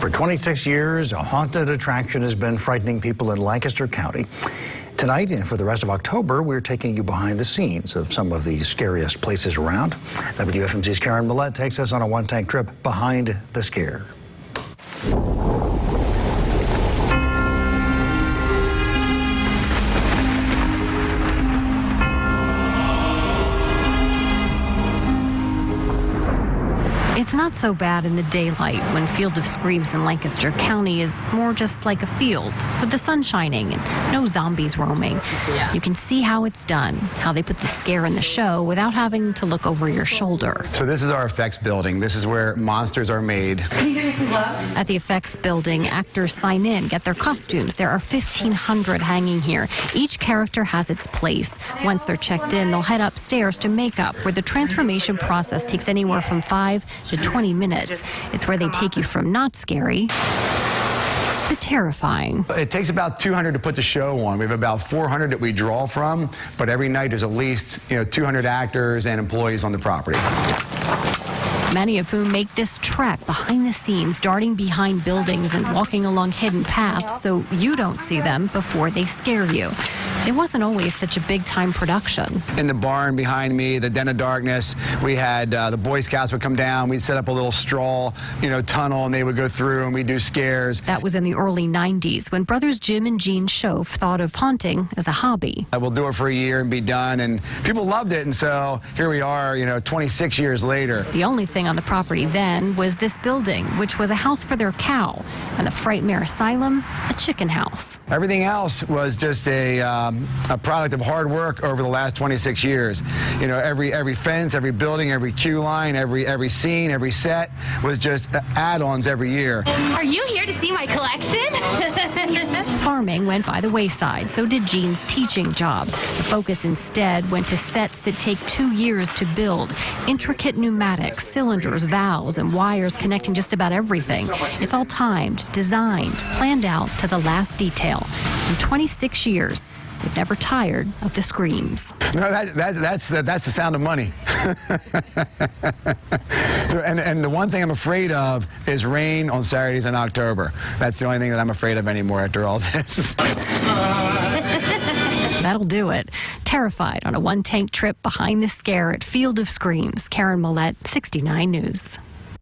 For 26 years, a haunted attraction has been frightening people in Lancaster County. Tonight and for the rest of October, we're taking you behind the scenes of some of the scariest places around. WFMZ's Karen Millette takes us on a one-tank trip behind the scare. It's not so bad in the daylight when Field of Screams in Lancaster County is more just like a field with the sun shining and no zombies roaming. You can see how it's done, how they put the scare in the show without having to look over your shoulder. So this is our effects building. This is where monsters are made. Can you give me some gloves? At the effects building, actors sign in, get their costumes. There are 1,500 hanging here. Each character has its place. Once they're checked in, they'll head upstairs to makeup, where the transformation process takes anywhere from 5 to 20 minutes. It's where they take you from not scary to terrifying. It takes about 200 to put the show on. We have about 400 that we draw from, but every night there's at least 200 actors and employees on the property. Many of whom make this trek behind the scenes, darting behind buildings and walking along hidden paths so you don't see them before they scare you. It wasn't always such a big-time production. In the barn behind me, the Den of Darkness, we had the Boy Scouts would come down. We'd set up a little straw, tunnel, and they would go through, and we'd do scares. That was in the early 90s when brothers Jim and Gene Schopf thought of haunting as a hobby. We'll do it for a year and be done, and people loved it, and so here we are, 26 years later. The only thing on the property then was this building, which was a house for their cow, and the Frightmare Asylum, a chicken house. Everything else was just a product of hard work over the last 26 years. Every fence, every building, every queue line, every scene, every set was just add-ons every year. Are you here to see my collection? Farming went by the wayside, so did Gene's teaching job. The focus instead went to sets that take 2 years to build. Intricate pneumatics, cylinders, valves, and wires connecting just about everything. It's all timed, designed, planned out to the last detail. In 26 years, they've never tired of the screams. No, that's the sound of money. and the one thing I'm afraid of is rain on Saturdays in October. That's the only thing that I'm afraid of anymore after all this. That'll do it. Terrified on a one-tank trip behind the scare at Field of Screams. Karen Millette, 69 News.